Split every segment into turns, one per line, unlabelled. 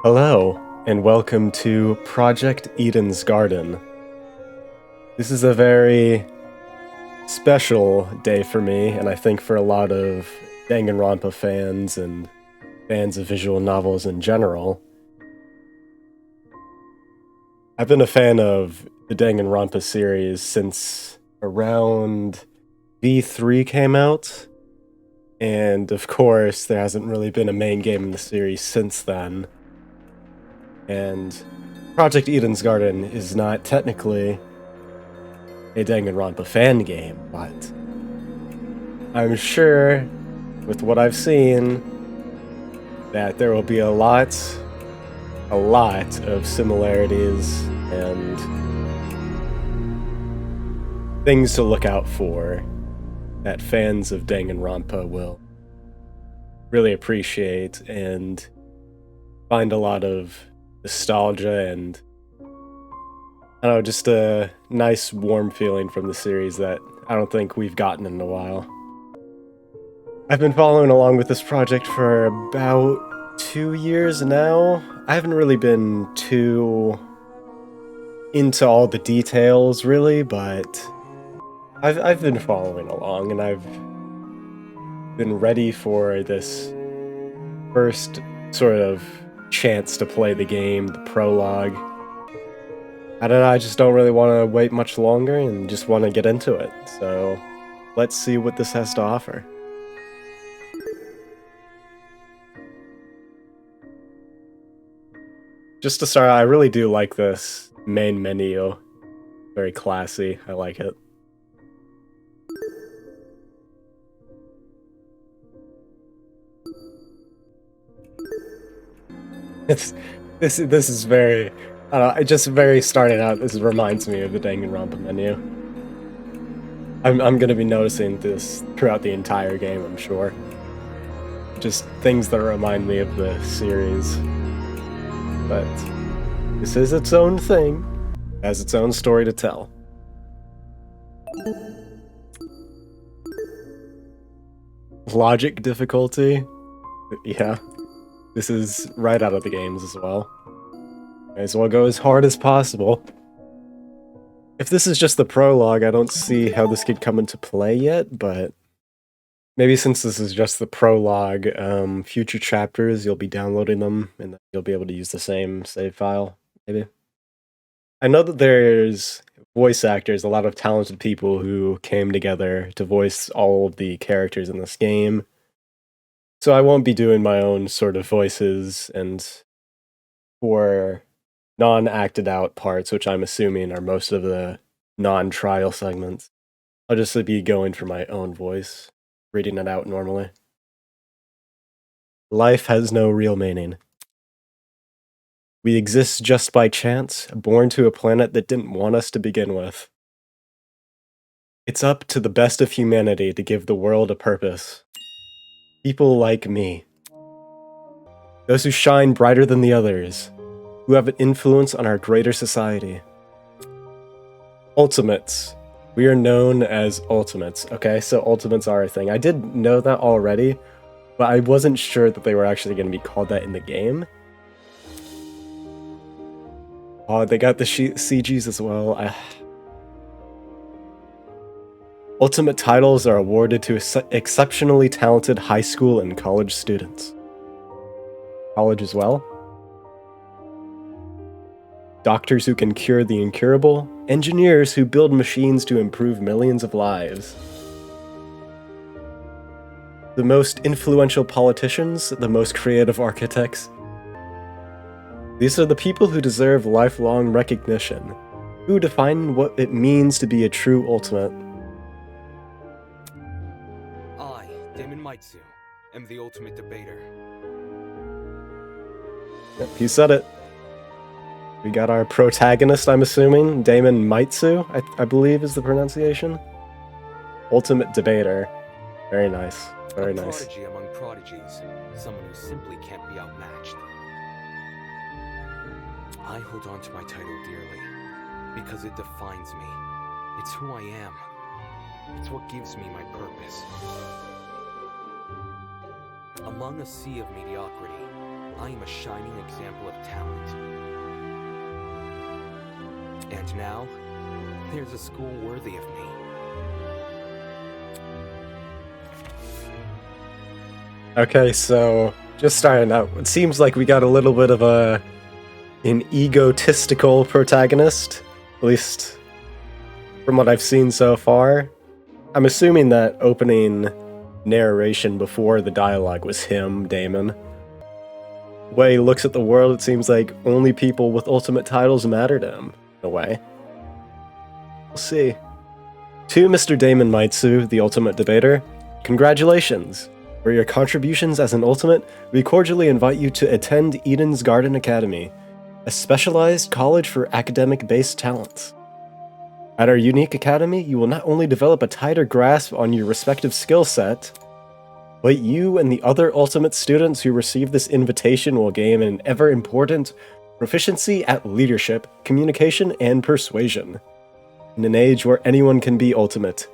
Hello, and welcome to Project Eden's Garden. This is a very special day for me, and I think for a lot of Danganronpa fans and fans of visual novels in general. I've been a fan of the Danganronpa series since around V3 came out, and of course, there hasn't really been a main game in the series since then. And Project Eden's Garden is not technically a Danganronpa fan game, but I'm sure, with what I've seen, that there will be a lot of similarities and things to look out for that fans of Danganronpa will really appreciate and find a lot of nostalgia and, I don't know, just a nice warm feeling from the series that I don't think we've gotten in a while. I've been following along with this project for about 2 years now. I haven't really been too into all the details, really, but I've been following along, and I've been ready for this first sort of chance to play the game, the prologue. I don't know, I just don't really want to wait much longer and just want to get into it, so let's see what this has to offer. Just to start, I really do like this main menu. Very classy, I like it. This is very, I don't know, it just very starting out, this reminds me of the Danganronpa menu. I'm gonna be noticing this throughout the entire game, I'm sure. Just things that remind me of the series. But this is its own thing, has its own story to tell. Logic difficulty? Yeah. This is right out of the games as well. May as well go as hard as possible. If this is just the prologue, I don't see how this could come into play yet, but maybe since this is just the prologue, future chapters, you'll be downloading them, and you'll be able to use the same save file, maybe. I know that there's voice actors, a lot of talented people who came together to voice all of the characters in this game. So I won't be doing my own sort of voices, and for non-acted out parts, which I'm assuming are most of the non-trial segments, I'll just be going for my own voice, reading it out normally. Life has no real meaning. We exist just by chance, born to a planet that didn't want us to begin with. It's up to the best of humanity to give the world a purpose. People like me. Those who shine brighter than the others, who have an influence on our greater society. Ultimates. We are known as Ultimates. Okay, so Ultimates are a thing. I did know that already, but I wasn't sure that they were actually going to be called that in the game. Oh, they got the CGs as well. Ultimate titles are awarded to exceptionally talented high school and college students. College as well. Doctors who can cure the incurable, engineers who build machines to improve millions of lives. The most influential politicians, the most creative architects. These are the people who deserve lifelong recognition, who define what it means to be a true ultimate.
I, Damon Maitsu, am the ultimate debater.
Yep, he said it. We got our protagonist, I'm assuming, Damon Maitsu, I believe is the pronunciation. Ultimate debater. Very nice. Very nice.
Prodigy among prodigies, someone who simply can't be outmatched. I hold on to my title dearly, because it defines me. It's who I am. It's what gives me my purpose. Among a sea of mediocrity, I am a shining example of talent. And now, there's a school worthy of me.
Okay, so just starting out, it seems like we got a little bit of an egotistical protagonist, at least from what I've seen so far. I'm assuming that opening narration before the dialogue was him, Damon. The way he looks at the world, it seems like only people with ultimate titles matter to him, in a way. We'll see. To Mr. Damon Maitsu, the Ultimate Debater, congratulations! For your contributions as an Ultimate, we cordially invite you to attend Eden's Garden Academy, a specialized college for academic-based talents. At our unique academy, you will not only develop a tighter grasp on your respective skill set, but you and the other Ultimate students who receive this invitation will gain an ever-important proficiency at leadership, communication, and persuasion. In an age where anyone can be Ultimate,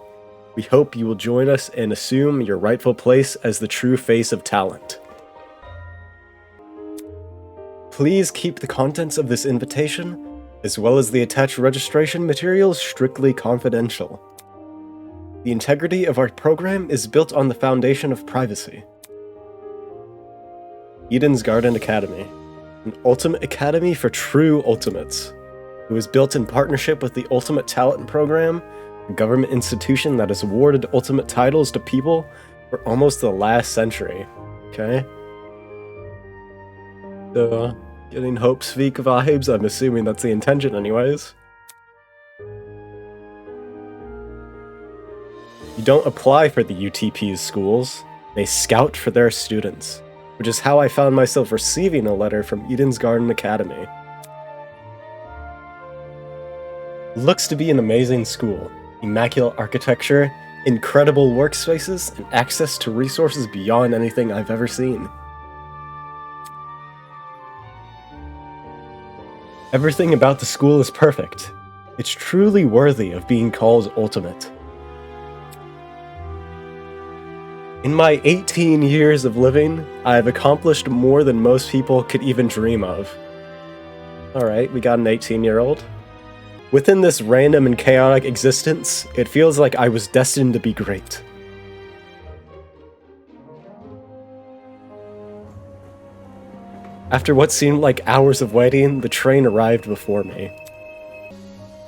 we hope you will join us and assume your rightful place as the true face of talent. Please keep the contents of this invitation, as well as the attached registration materials, strictly confidential. The integrity of our program is built on the foundation of privacy. Eden's Garden Academy, an ultimate academy for true ultimates. It was built in partnership with the Ultimate Talent Program, a government institution that has awarded ultimate titles to people for almost the last century. Okay? So, getting Hope Speak vibes, I'm assuming that's the intention anyways. You don't apply for the UTP's schools, they scout for their students, which is how I found myself receiving a letter from Eden's Garden Academy. Looks to be an amazing school. Immaculate architecture, incredible workspaces, and access to resources beyond anything I've ever seen. Everything about the school is perfect. It's truly worthy of being called Ultimate. In my 18 years of living, I have accomplished more than most people could even dream of. Alright, we got an 18-year-old. Within this random and chaotic existence, it feels like I was destined to be great. After what seemed like hours of waiting, the train arrived before me.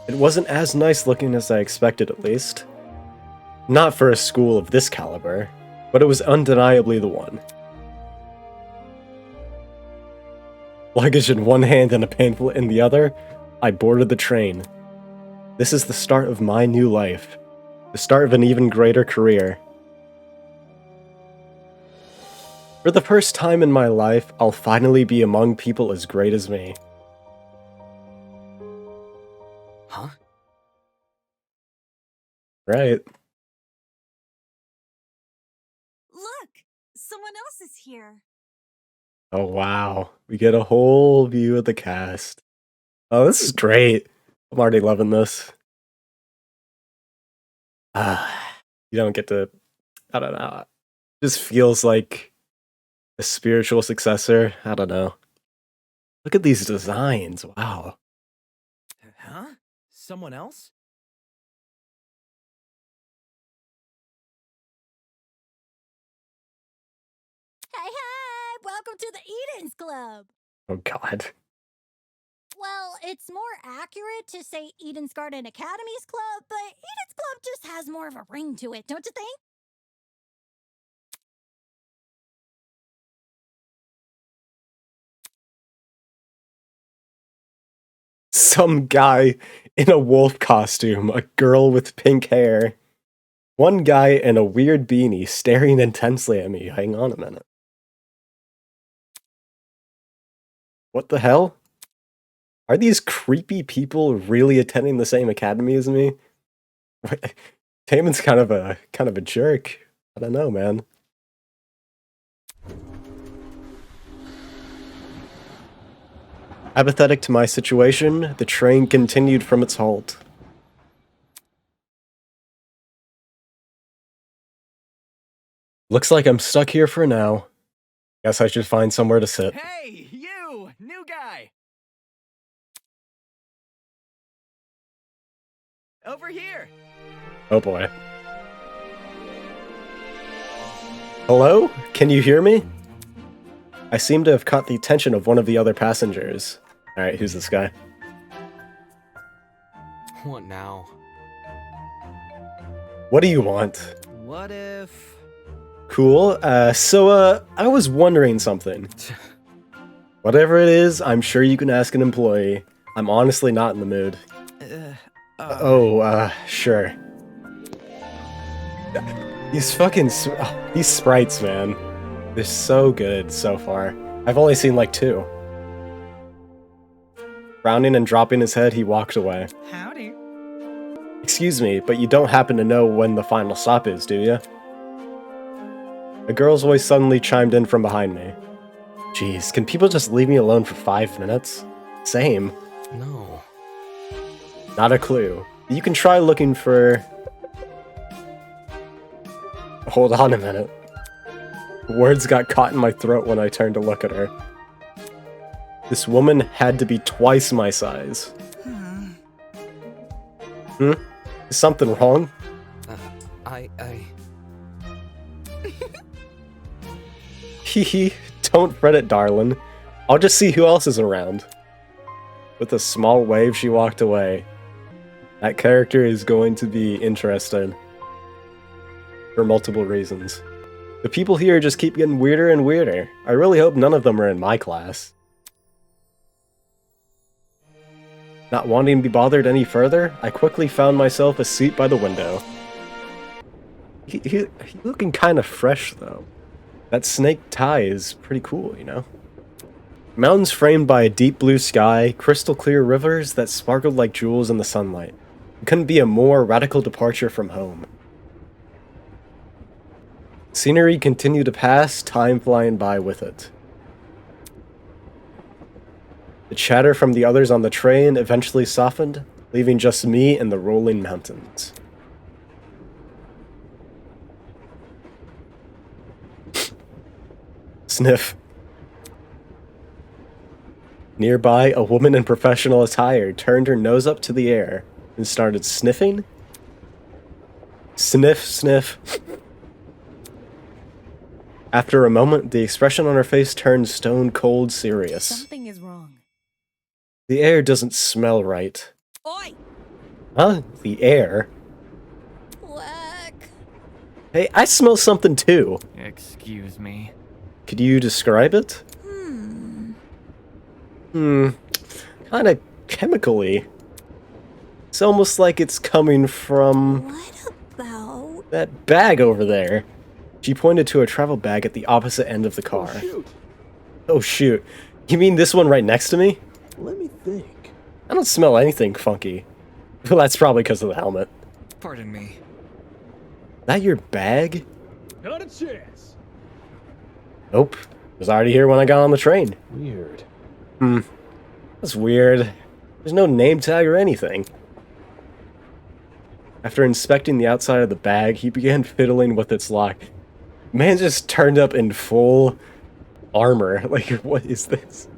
It wasn't as nice looking as I expected, at least. Not for a school of this caliber, but it was undeniably the one. Luggage in one hand and a pamphlet in the other, I boarded the train. This is the start of my new life. The start of an even greater career. For the first time in my life, I'll finally be among people as great as me.
Huh?
Right.
Look! Someone else is here.
Oh wow. We get a whole view of the cast. Oh, this is great. I'm already loving this. You don't get to... I don't know. It just feels like a spiritual successor. I don't know. Look at these designs. Wow.
Huh? Someone else?
Hey, hey! Welcome to the Eden's Club!
Oh god.
Well, it's more accurate to say Eden's Garden Academy's Club, but Eden's Club just has more of a ring to it, don't you think?
Some guy in a wolf costume, a girl with pink hair. One guy in a weird beanie staring intensely at me. Hang on a minute. What the hell? Are these creepy people really attending the same academy as me? Taman's kind of a jerk. I don't know, man. Apathetic to my situation, the train continued from its halt. Looks like I'm stuck here for now. Guess I should find somewhere to sit.
Hey, you! New guy! Over here!
Oh boy. Hello? Can you hear me? I seem to have caught the attention of one of the other passengers. Alright, who's this guy?
What now?
What do you want?
What if...
Cool. So I was wondering something. Whatever it is, I'm sure you can ask an employee. I'm honestly not in the mood. Sure. These fucking... these sprites, man. They're so good so far. I've only seen like 2. Rounding and dropping his head, he walked away.
Howdy.
Excuse me, but you don't happen to know when the final stop is, do you? A girl's voice suddenly chimed in from behind me. Jeez, can people just leave me alone for 5 minutes? Same.
No.
Not a clue. You can try looking for... Hold on a minute. Words got caught in my throat when I turned to look at her. This woman had to be twice my size. Hmm? Is something wrong? Hehe, don't fret it, darling. I'll just see who else is around. With a small wave, she walked away. That character is going to be interesting. For multiple reasons. The people here just keep getting weirder and weirder. I really hope none of them are in my class. Not wanting to be bothered any further, I quickly found myself a seat by the window. He's looking kind of fresh, though. That snake tie is pretty cool, you know? Mountains framed by a deep blue sky, crystal clear rivers that sparkled like jewels in the sunlight. It couldn't be a more radical departure from home. Scenery continued to pass, time flying by with it. The chatter from the others on the train eventually softened, leaving just me and the rolling mountains. Sniff. Nearby, a woman in professional attire turned her nose up to the air and started sniffing. Sniff, sniff. After a moment, the expression on her face turned stone cold serious.
Something is wrong.
The air doesn't smell right.
Oi!
Huh? The air?
Whack.
Hey, I smell something too.
Excuse me.
Could you describe it? Kinda chemically. It's almost like it's coming from...
What about...
that bag over there. She pointed to a travel bag at the opposite end of the car. Oh shoot. You mean this one right next to me?
Let me think.
I don't smell anything funky. Well, that's probably because of the helmet.
Pardon me.
That your bag?
Not a chance.
Nope. It was already here when I got on the train.
Weird.
That's weird. There's no name tag or anything. After inspecting the outside of the bag, he began fiddling with its lock. Man just turned up in full armor. Like, what is this?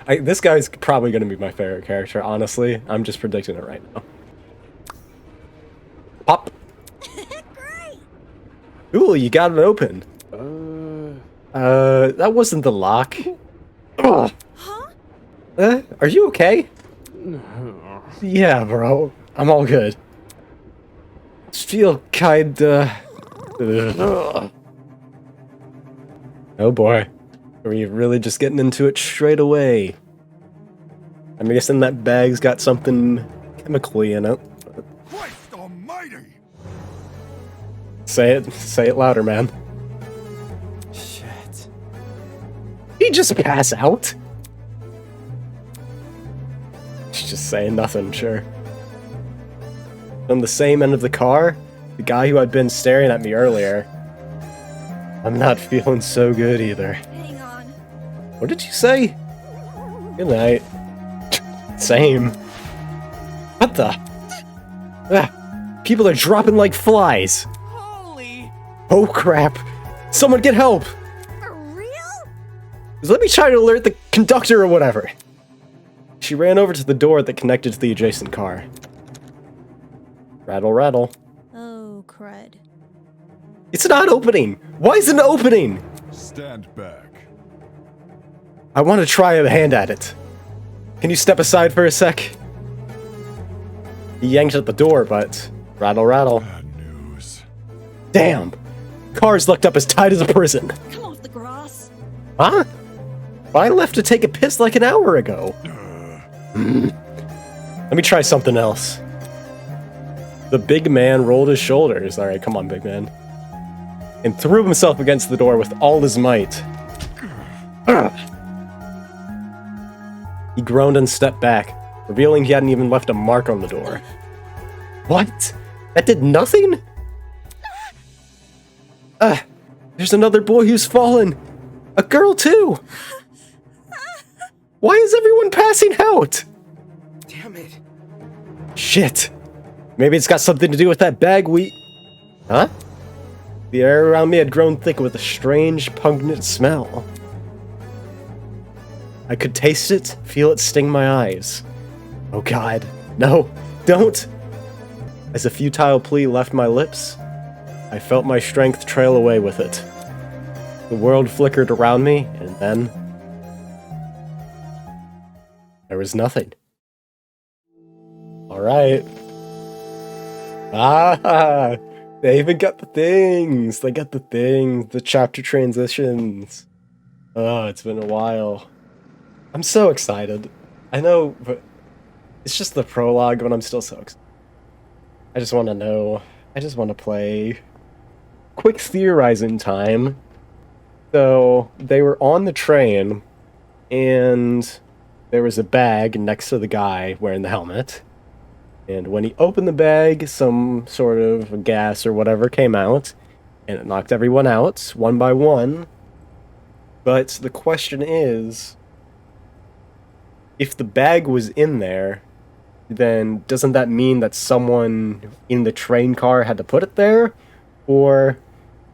This guy's probably going to be my favorite character, honestly. I'm just predicting it right now. Pop!
Great!
Ooh, you got it open. That wasn't the lock. Ugh.
Huh?
Are you okay? Yeah, bro. I'm all good. Just feel kinda... Ugh. Oh boy. Are we really just getting into it straight away? I'm guessing that bag's got something chemically in it.
Christ almighty!
Say it louder, man.
Shit.
He just pass out? He's just saying nothing, sure. On the same end of the car, the guy who had been staring at me earlier. I'm not feeling so good either.
Hang on.
What did you say? Good night. Same. What the? Ah, people are dropping like flies.
Holy!
Oh crap. Someone get help.
Really?
Let me try to alert the conductor or whatever. She ran over to the door that connected to the adjacent car. Rattle, rattle.
Oh, crud.
It's not opening! Why isn't it opening?
Stand back.
I want to try a hand at it. Can you step aside for a sec? He yanked at the door, but... Rattle, rattle.
Bad news.
Damn! Car's locked up as tight as a prison.
Come off the grass.
Huh? I left to take a piss like an hour ago. Let me try something else. The big man rolled his shoulders. Alright, come on, big man. And threw himself against the door with all his might. He groaned and stepped back, revealing he hadn't even left a mark on the door. What? That did nothing? There's another boy who's fallen. A girl, too. Why is everyone passing out?
Damn it.
Shit. Maybe it's got something to do with that bag we... Huh? The air around me had grown thick with a strange, pungent smell. I could taste it, feel it sting my eyes. Oh god. No, don't! As a futile plea left my lips, I felt my strength trail away with it. The world flickered around me, and then... there was nothing. Alright. Ah! They even got the things! They got the things! The chapter transitions! Oh, it's been a while. I'm so excited. I know, but it's just the prologue, but I'm still so excited. I just want to know. I just want to play. Quick theorizing time. So, they were on the train, and there was a bag next to the guy wearing the helmet. And when he opened the bag, some sort of gas or whatever came out, and it knocked everyone out, one by one. But the question is, if the bag was in there, then doesn't that mean that someone in the train car had to put it there? Or,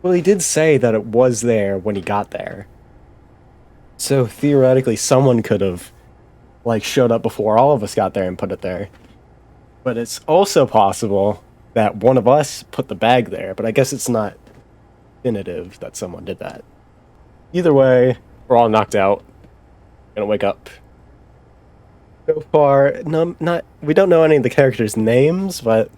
well, he did say that it was there when he got there. So theoretically, someone could have, like, showed up before all of us got there and put it there. But it's also possible that one of us put the bag there, but I guess it's not definitive that someone did that. Either way, we're all knocked out. Gonna wake up. So far, we don't know any of the characters' names, but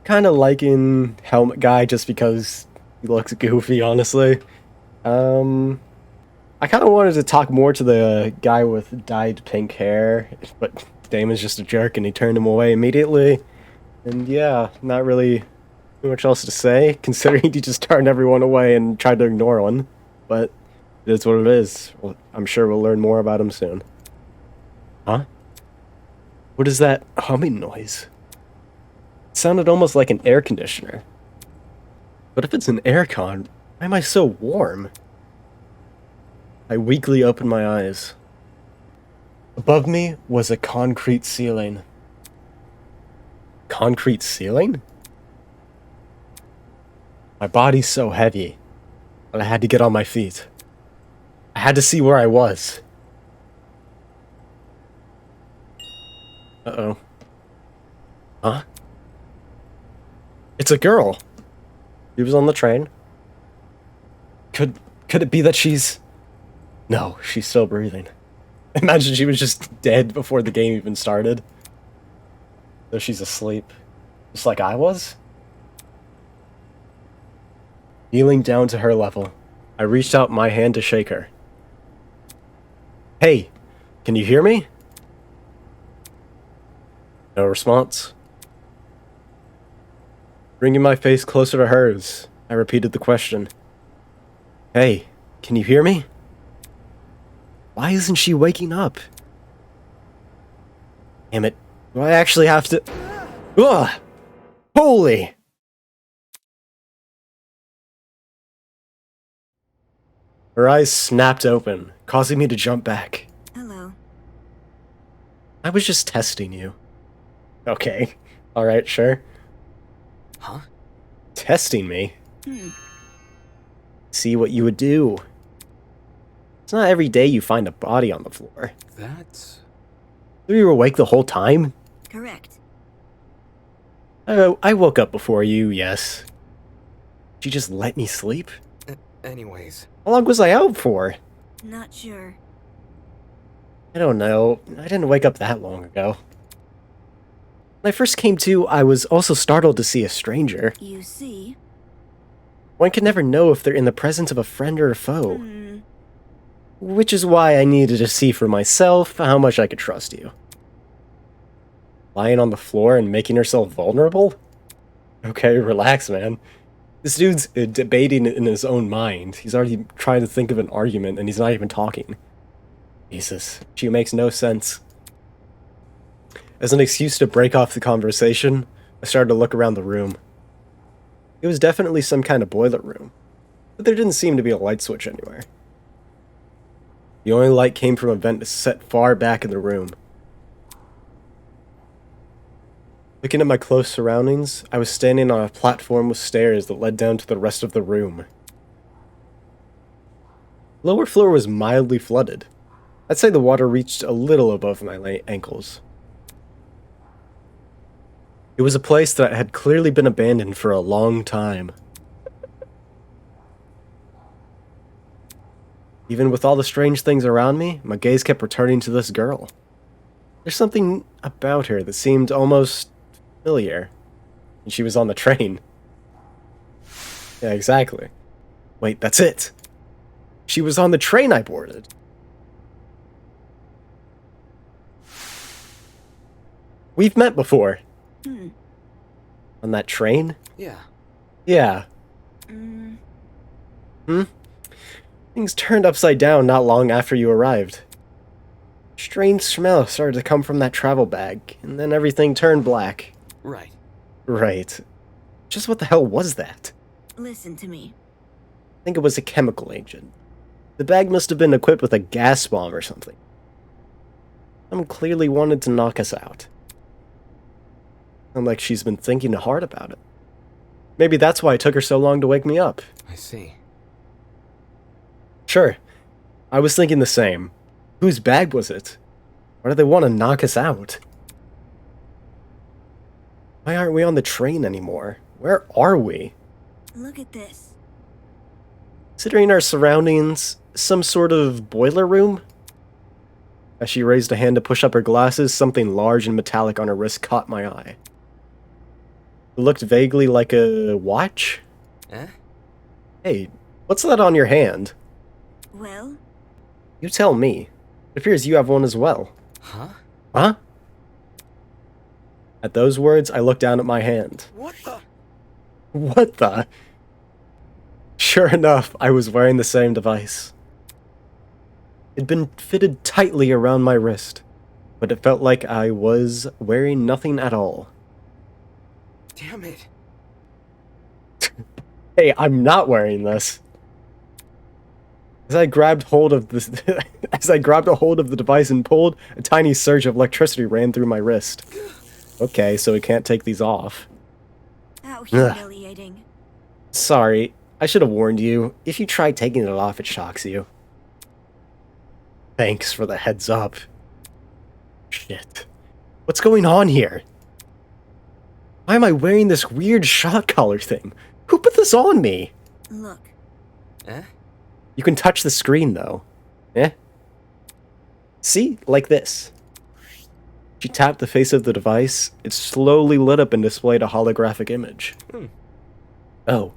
kind of liking Helmet Guy just because he looks goofy, honestly. I kind of wanted to talk more to the guy with dyed pink hair, but Damon's just a jerk and he turned him away immediately. And yeah, not really too much else to say, considering he just turned everyone away and tried to ignore one. But it is what it is. Well, I'm sure we'll learn more about him soon. Huh? What is that humming noise? It sounded almost like an air conditioner. But if it's an aircon, why am I so warm? I weakly opened my eyes. Above me was a concrete ceiling. Concrete ceiling? My body's so heavy, but I had to get on my feet. I had to see where I was. Uh-oh. Huh? It's a girl. She was on the train. Could it be that she's... No, she's still breathing. Imagine she was just dead before the game even started. So she's asleep. Just like I was? Kneeling down to her level, I reached out my hand to shake her. Hey, can you hear me? No response. Bringing my face closer to hers, I repeated the question. Hey, can you hear me? Why isn't she waking up? Damn it. Do I actually have to... Ugh! Holy! Her eyes snapped open, causing me to jump back.
Hello.
I was just testing you. Okay. Alright, sure.
Huh?
Testing me? See what you would do. It's not every day you find a body on the floor.
That's...
Were you awake the whole time?
Correct.
I woke up before you, yes. Did you just let me sleep?
Anyways,
How long was I out for?
Not sure.
I don't know. I didn't wake up that long ago. When I first came to, I was also startled to see a stranger.
You see?
One can never know if they're in the presence of a friend or a foe. Which is why I needed to see for myself how much I could trust you. Lying on the floor and making herself vulnerable? Okay, relax, man. This dude's debating in his own mind. He's already trying to think of an argument, and he's not even talking. Jesus, she makes no sense. As an excuse to break off the conversation, I started to look around the room. It was definitely some kind of boiler room, but there didn't seem to be a light switch anywhere. The only light came from a vent set far back in the room. Looking at my close surroundings, I was standing on a platform with stairs that led down to the rest of the room. The lower floor was mildly flooded. I'd say the water reached a little above my ankles. It was a place that had clearly been abandoned for a long time. Even with all the strange things around me, my gaze kept returning to this girl. There's something about her that seemed almost familiar. And she was on the train. Yeah, exactly. Wait, that's it. She was on the train I boarded. We've met before. On that train?
yeah.
Yeah. Things turned upside down not long after you arrived. Strange smell started to come from that travel bag, and then everything turned black.
Right.
Right. Just what the hell was that?
Listen to me.
I think it was a chemical agent. The bag must have been equipped with a gas bomb or something. Someone clearly wanted to knock us out. Sounds like she's been thinking hard about it. Maybe that's why it took her so long to wake me up.
I see.
Sure. I was thinking the same. Whose bag was it? Why do they want to knock us out? Why aren't we on the train anymore? Where are we?
Look at this.
Considering our surroundings, some sort of boiler room? As she raised a hand to push up her glasses, something large and metallic on her wrist caught my eye. It looked vaguely like a watch?
Eh?
Hey, what's that on your hand?
Well,
You tell me. It appears you have one as well.
Huh?
Huh? At those words, I looked down at my hand.
What the?
What the? Sure enough, I was wearing the same device. It'd been fitted tightly around my wrist, but it felt like I was wearing nothing at all.
Damn it.
Hey, I'm not wearing this. As I grabbed hold of this, as I grabbed a hold of the device and pulled, a tiny surge of electricity ran through my wrist. Okay, so we can't take these off.
how humiliating.
Sorry, I should have warned you. If you try taking it off, it shocks you. Thanks for the heads up. Shit. What's going on here? Why am I wearing this weird shock collar thing? Who put this on me?
Look,
Eh?
You can touch the screen, though. Eh? See? Like this. She tapped the face of the device. It slowly lit up and displayed a holographic image. Oh.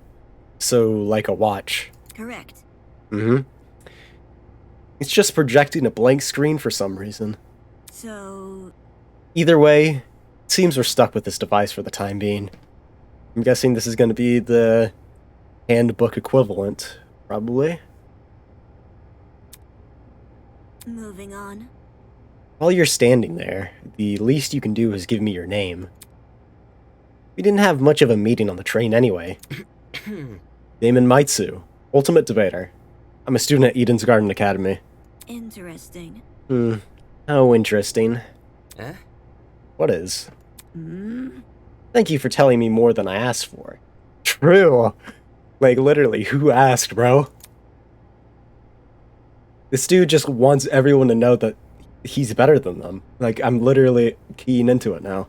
So, like a watch.
correct.
Mm-hmm. It's just projecting a blank screen for some reason.
So,
Either way, it seems we're stuck with this device for the time being. I'm guessing this is going to be the handbook equivalent, probably.
moving on.
While you're standing there, the least you can do is give me your name. We didn't have much of a meeting on the train anyway. Damon Maitsu, Ultimate Debater. I'm a student at Eden's Garden Academy.
Interesting.
How interesting.
Eh?
What is? Thank you for telling me more than I asked for. True. Like, literally, who asked, bro? This dude just wants everyone to know that he's better than them. Like, I'm literally keying into it now.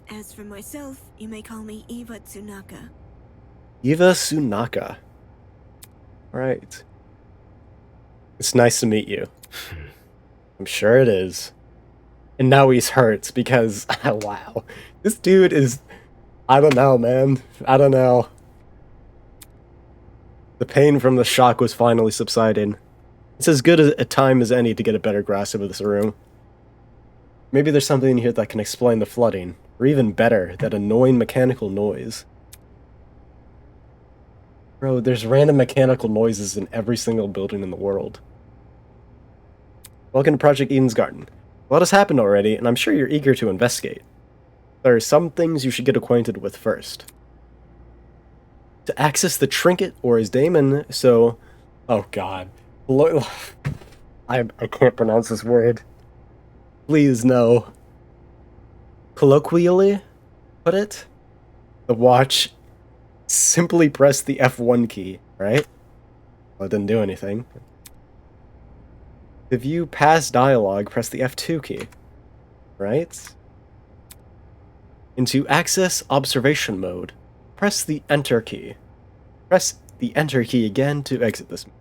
As for myself, you may call me Eva Tsunaka.
Eva Tsunaka. Right. It's nice to meet you. I'm sure it is. And now he's hurt because, wow. This dude is, I don't know, man. I don't know. The pain from the shock was finally subsiding. It's as good a time as any to get a better grasp of this room. Maybe there's something in here that can explain the flooding, or even better, that annoying mechanical noise. Bro, there's random mechanical noises in every single building in the world. Welcome to Project Eden's Garden. A lot has happened already, and I'm sure you're eager to investigate. There are some things you should get acquainted with first. To access the trinket, or as Damon, so... Oh god. I can't pronounce this word. Please, no. Colloquially put it, the watch, simply press the F1 key, right? Well, it didn't do anything. To view past dialogue, press the F2 key, right? And to access observation mode, press the Enter key. Press the Enter key again to exit this mode.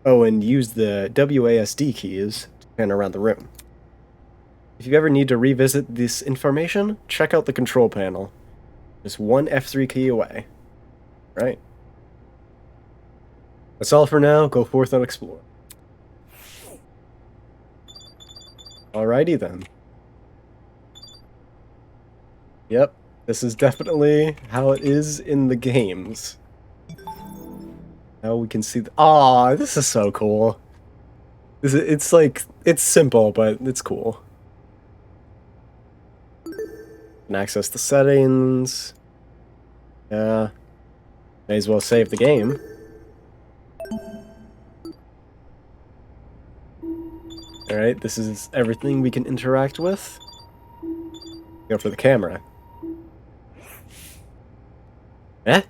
Oh, and use the WASD keys to pan around the room. If you ever need to revisit this information, check out the control panel. Just one F3 key away. Right. That's all for now. Go forth and explore. Alrighty then. Yep, this is definitely how it is in the games. Now we can see Aw, this is so cool. It's like, it's simple, but it's cool. Can access the settings. Yeah. May as well save the game. Alright, this is everything we can interact with. Go for the camera. Eh?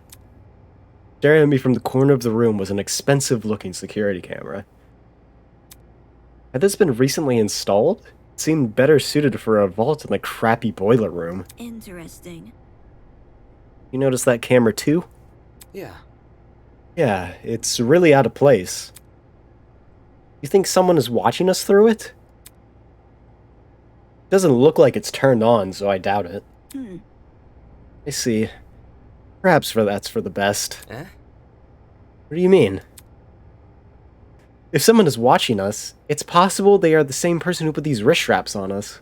Staring at me from the corner of the room was an expensive-looking security camera. Had this been recently installed? It seemed better suited for a vault in the crappy boiler room.
Interesting.
You notice that camera too?
Yeah.
Yeah, it's really out of place. You think someone is watching us through it? Doesn't look like it's turned on, so I doubt it. I see. Perhaps that's for the best.
Eh?
What do you mean? If someone is watching us, it's possible they are the same person who put these wrist straps on us.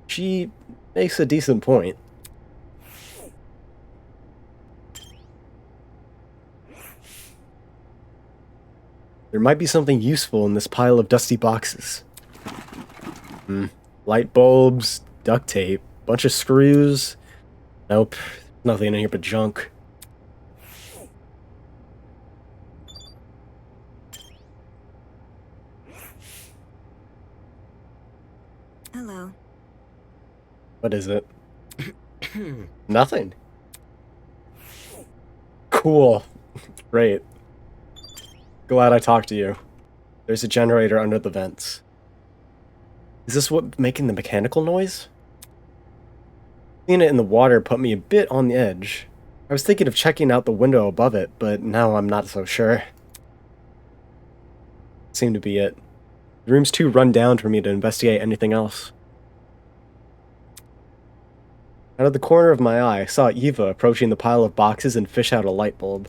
She makes a decent point. There might be something useful in this pile of dusty boxes. Light bulbs, duct tape, bunch of screws. Nope, nothing in here but junk.
Hello.
What is it? Nothing. Cool. Great. Glad I talked to you. There's a generator under the vents. Is this what making the mechanical noise? Seeing it in the water put me a bit on the edge. I was thinking of checking out the window above it, but now I'm not so sure. Seemed to be it. The room's too run down for me to investigate anything else. Out of the corner of my eye, I saw Eva approaching the pile of boxes and fish out a light bulb.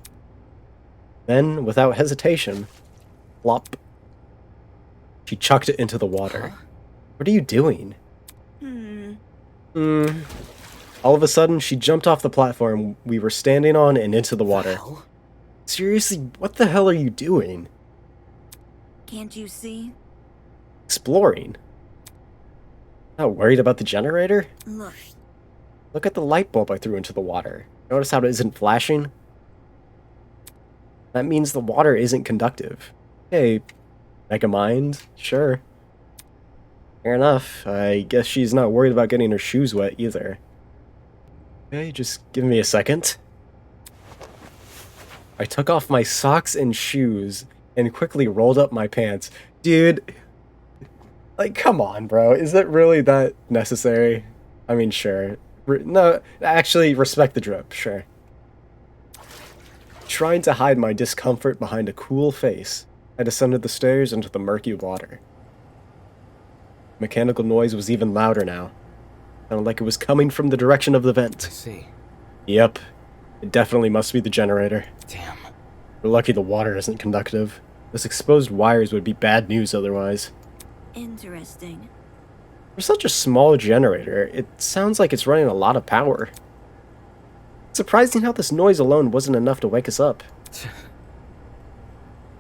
Then, without hesitation, plop, she chucked it into the water. What are you doing? All of a sudden, she jumped off the platform we were standing on and into the water.
Hell?
Seriously, what the hell are you doing?
Can't you see?
Exploring? Not worried about the generator?
Look.
Look at the light bulb I threw into the water. Notice how it isn't flashing? That means the water isn't conductive. Hey, Megamind, sure. Fair enough. I guess she's not worried about getting her shoes wet either. Okay, just give me a second. I took off my socks and shoes and quickly rolled up my pants. Dude, like, come on, bro. Is it really that necessary? I mean, sure. No, actually, respect the drip, sure. Trying to hide my discomfort behind a cool face, I descended the stairs into the murky water. Mechanical noise was even louder now. Sounded like it was coming from the direction of the
I
vent.
see.
Yep, it definitely must be the generator.
Damn.
We're lucky the water isn't conductive. Those exposed wires would be bad news otherwise.
Interesting.
For such a small generator, it sounds like it's running a lot of power. It's surprising how this noise alone wasn't enough to wake us up.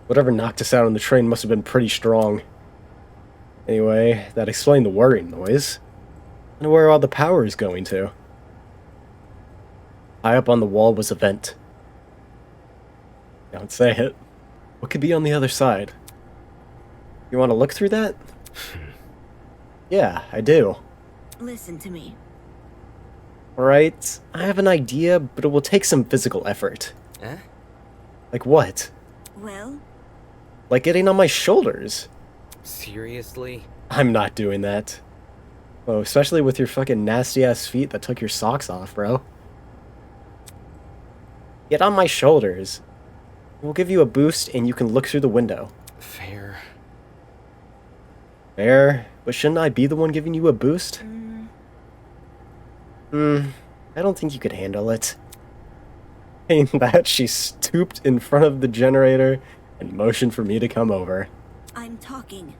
Whatever knocked us out on the train must have been pretty strong. Anyway, that explained the whirring noise. I wonder where all the power is going to. High up on the wall was a vent. Don't say it. What could be on the other side? You want to look through that? Yeah, I do.
Listen to me.
Alright, I have an idea, but it will take some physical effort.
Eh?
Like what?
Well,
Like getting on my shoulders.
Seriously?
I'm not doing that. Oh, especially with your fucking nasty-ass feet that took your socks off, bro. Get on my shoulders. We'll give you a boost and you can look through the window.
Fair.
Fair, but shouldn't I be the one giving you a boost? I don't think you could handle it. Saying that, she stooped in front of the generator and motioned for me to come over.
I'm talking.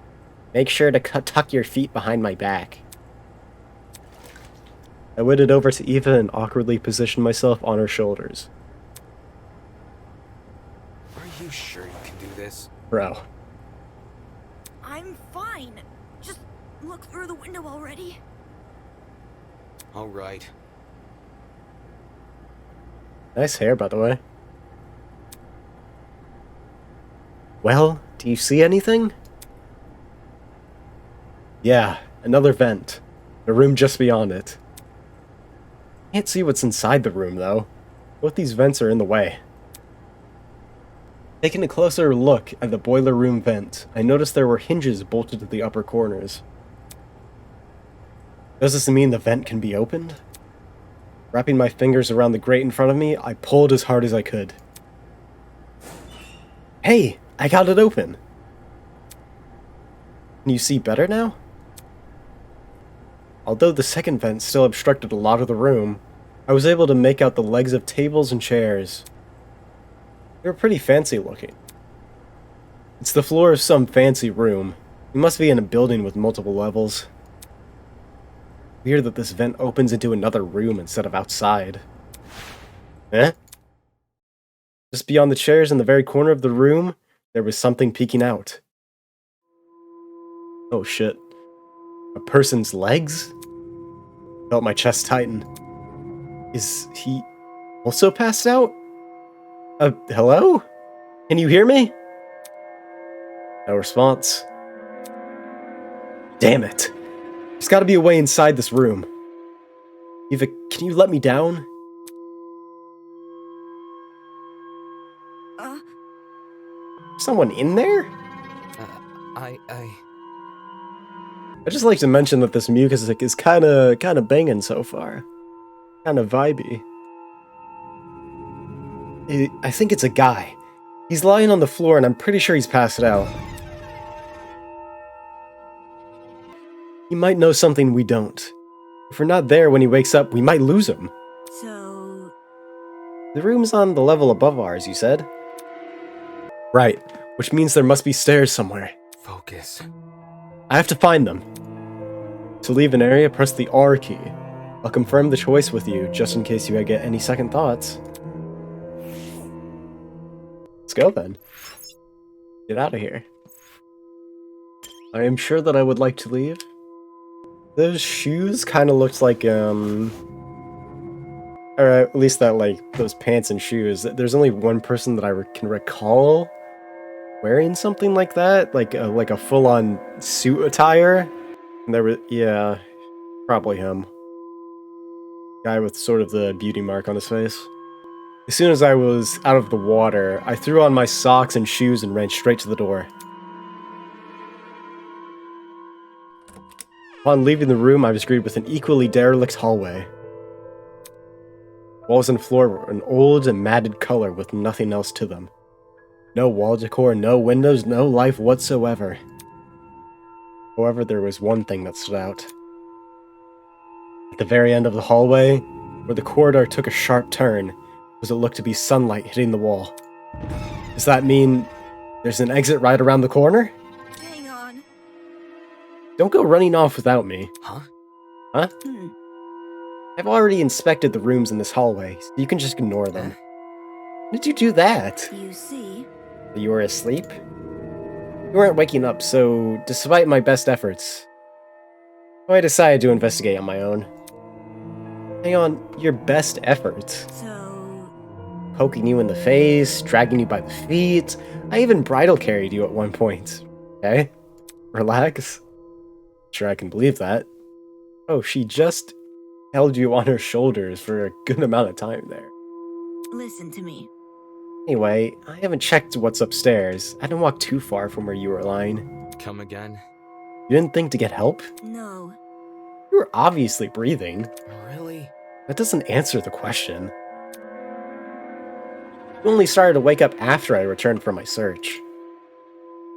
Make sure to tuck your feet behind my back. I waded over to Eva and awkwardly positioned myself on her shoulders.
Are you sure you can do this?
Bro.
I'm fine. Just look through the window already.
Alright.
Nice hair, by the way. Well, do you see anything? Yeah, another vent. The room just beyond it. Can't see what's inside the room, though. Both these vents are in the way. Taking a closer look at the boiler room vent, I noticed there were hinges bolted to the upper corners. Does this mean the vent can be opened? Wrapping my fingers around the grate in front of me, I pulled as hard as I could. Hey, I got it open! Can you see better now? Although the second vent still obstructed a lot of the room, I was able to make out the legs of tables and chairs. They were pretty fancy looking. It's the floor of some fancy room. We must be in a building with multiple levels. Weird that this vent opens into another room instead of outside. Eh? Just beyond the chairs in the very corner of the room, there was something peeking out. Oh shit. A person's legs? Felt my chest tighten. Is he also passed out? Hello? Can you hear me? No response. Damn it. There's gotta be a way inside this room. Eva, can you let me down? Someone in there?
I
I'd just like to mention that this music is kinda banging so far. Kinda vibey. I think it's a guy. He's lying on the floor and I'm pretty sure he's passed out. He might know something we don't. If we're not there when he wakes up, we might lose him.
So,
The room's on the level above ours, you said? Right, which means there must be stairs somewhere.
focus.
I have to find them. To leave an area, press the R key. I'll confirm the choice with you, just in case you get any second thoughts. Let's go then. Get out of here. I am sure that I would like to leave. Those shoes kind of looked like, or at least that, like, those pants and shoes. There's only one person that I can recall wearing something like that, like a full-on suit attire. And there was, yeah, probably him. Guy with sort of the beauty mark on his face. As soon as I was out of the water, I threw on my socks and shoes and ran straight to the door. Upon leaving the room, I was greeted with an equally derelict hallway. Walls and floor were an old and matted color with nothing else to them. No wall decor, no windows, no life whatsoever. However, there was one thing that stood out. At the very end of the hallway, where the corridor took a sharp turn, was what looked to be sunlight hitting the wall. Does that mean there's an exit right around the corner?
Hang on.
Don't go running off without me.
Huh?
Huh? I've already inspected the rooms in this hallway, so you can just ignore them. When did you do that?
You see?
You were asleep? You weren't waking up, so despite my best efforts, I decided to investigate on my own. Hang on, your best efforts?
So...
Poking you in the face, dragging you by the feet. I even bridal carried you at one point. Okay? Relax. Sure, I can believe that. Oh, she just held you on her shoulders for a good amount of time there.
Listen to me.
Anyway, I haven't checked what's upstairs. I didn't walk too far from where you were lying.
Come again?
You didn't think to get help?
No.
You were obviously breathing.
Really?
That doesn't answer the question. You only started to wake up after I returned from my search.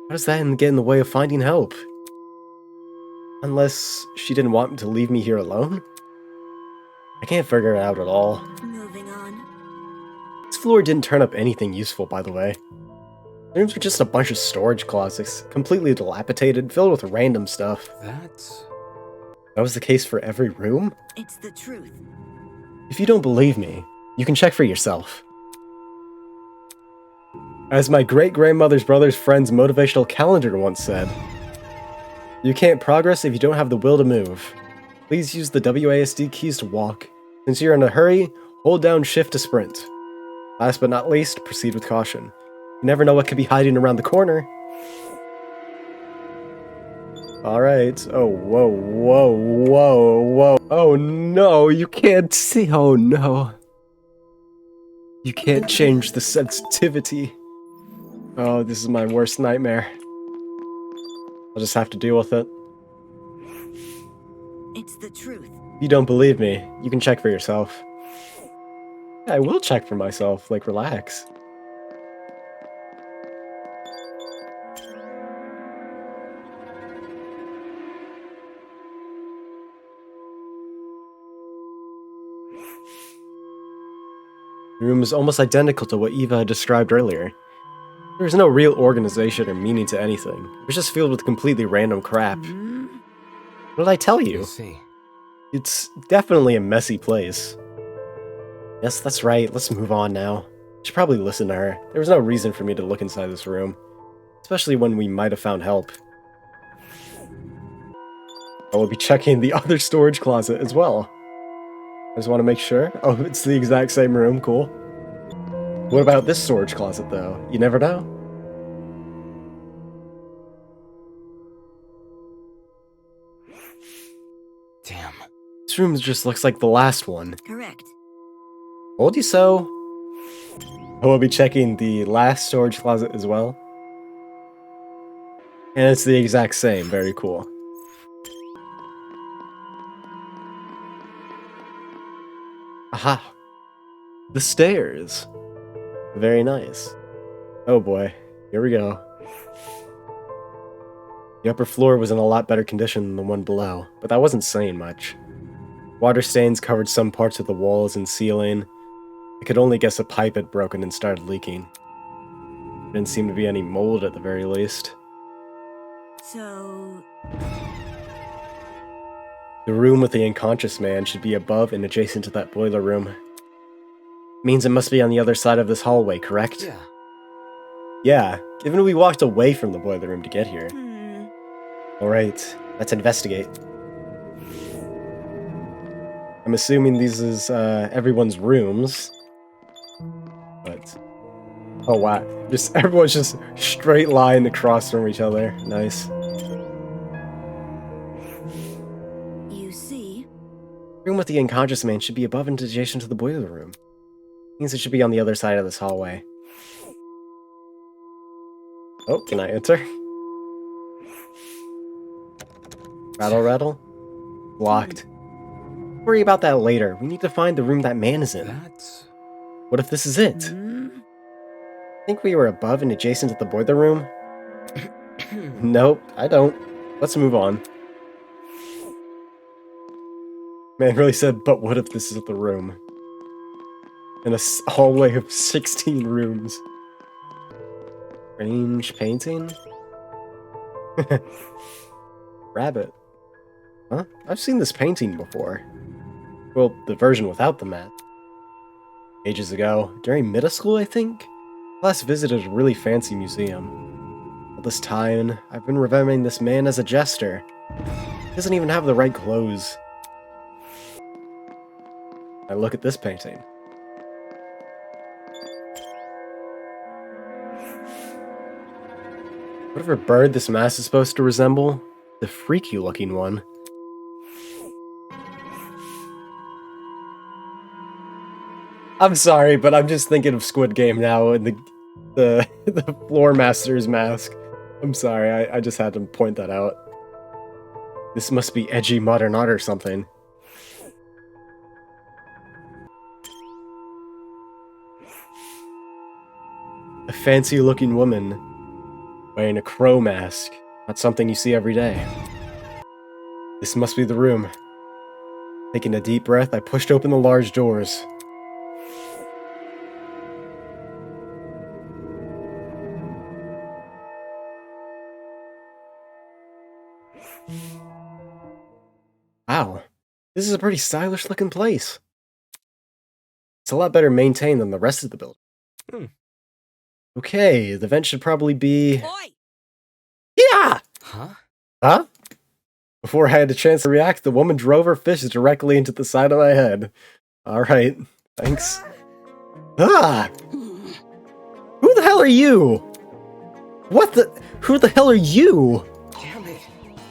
How does that get in the way of finding help? Unless she didn't want to leave me here alone? I can't figure it out at all.
Moving on.
This floor didn't turn up anything useful, by the way. The rooms were just a bunch of storage closets, completely dilapidated, filled with random stuff. That was the case for every room?
It's the truth.
If you don't believe me, you can check for yourself. As my great-grandmother's brother's friend's motivational calendar once said, you can't progress if you don't have the will to move. Please use the WASD keys to walk. Since you're in a hurry, hold down shift to sprint. Last but not least, proceed with caution. You never know what could be hiding around the corner. Alright. Oh, whoa, whoa, whoa, whoa. Oh no, you can't see. Oh no. You can't change the sensitivity. Oh, this is my worst nightmare. I'll just have to deal with it.
It's the truth.
If you don't believe me, you can check for yourself. I will check for myself, like, relax. The room is almost identical to what Eva had described earlier. There was no real organization or meaning to anything. It was just filled with completely random crap. What did I tell you?
I see.
It's definitely a messy place. Yes, that's right. Let's move on now. I should probably listen to her. There was no reason for me to look inside this room. Especially when we might have found help. I will be checking the other storage closet as well. I just want to make sure. Oh, it's the exact same room. Cool. What about this storage closet, though? You never know.
Damn.
This room just looks like the last one.
Correct.
Told you so. I will be checking the last storage closet as well. And it's the exact same. Very cool. Aha. The stairs. Very nice. Oh boy. Here we go. The upper floor was in a lot better condition than the one below, but that wasn't saying much. Water stains covered some parts of the walls and ceiling. I could only guess a pipe had broken and started leaking. There didn't seem to be any mold at the very least.
So...
The room with the unconscious man should be above and adjacent to that boiler room. Means it must be on the other side of this hallway, correct?
Yeah.
Yeah, given we walked away from the boiler room to get here. Alright, let's investigate. I'm assuming these is everyone's rooms. But... oh wow, just everyone's just straight line across from each other. Nice.
You see?
The room with the unconscious man should be above and adjacent to the boiler room. Means it should be on the other side of this hallway. Oh, can I enter? Rattle, rattle. Locked. Worry about that later. We need to find the room that man is in.
That's...
What if this is it? Think we were above and adjacent to the boiler room? Nope, I don't. Let's move on. Man really said, but what if this is the room? In a hallway of 16 rooms. Strange painting? Rabbit. Huh? I've seen this painting before. Well, the version without the mat. Ages ago, during middle school, I think? Last visited a really fancy museum. All this time, I've been remembering this man as a jester. He doesn't even have the right clothes. I look at this painting. Whatever bird this mask is supposed to resemble, the freaky looking one. I'm sorry, but I'm just thinking of Squid Game now and the the floor master's mask. I'm sorry, I just had to point that out. This must be edgy modern art or something. A fancy looking woman wearing a crow mask. Not something you see every day. This must be the room. Taking a deep breath, I pushed open the large doors. Wow, this is a pretty stylish looking place. It's a lot better maintained than the rest of the building. Okay, the vent should probably be...
Oi!
Yeah!
Huh?
Huh? Before I had a chance to react, the woman drove her fist directly into the side of my head. Alright, thanks. Ah! Who the hell are you? What the... Who the hell are you?
Damn it.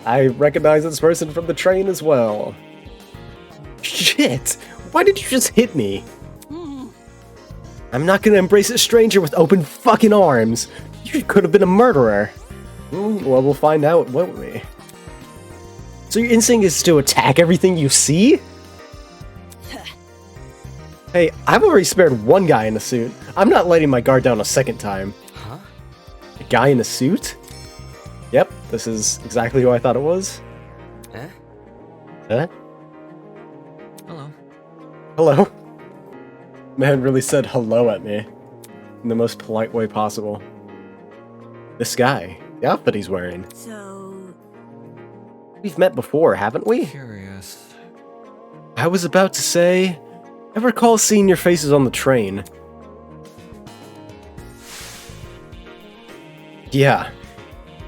I recognize this person from the train as well. Shit! Why did you just hit me? I'm not gonna embrace a stranger with open fucking arms. You could have been a murderer. Well, we'll find out, won't we? So your instinct is to attack everything you see? Hey, I've already spared one guy in a suit. I'm not letting my guard down a second time.
Huh?
A guy in a suit? Yep, this is exactly who I thought it was.
Eh?
Huh?
Hello.
Hello? Man really said hello at me. In the most polite way possible. This guy, the outfit he's wearing.
So,
We've met before, haven't we?
Curious.
I was about to say, I recall seeing your faces on the train. Yeah.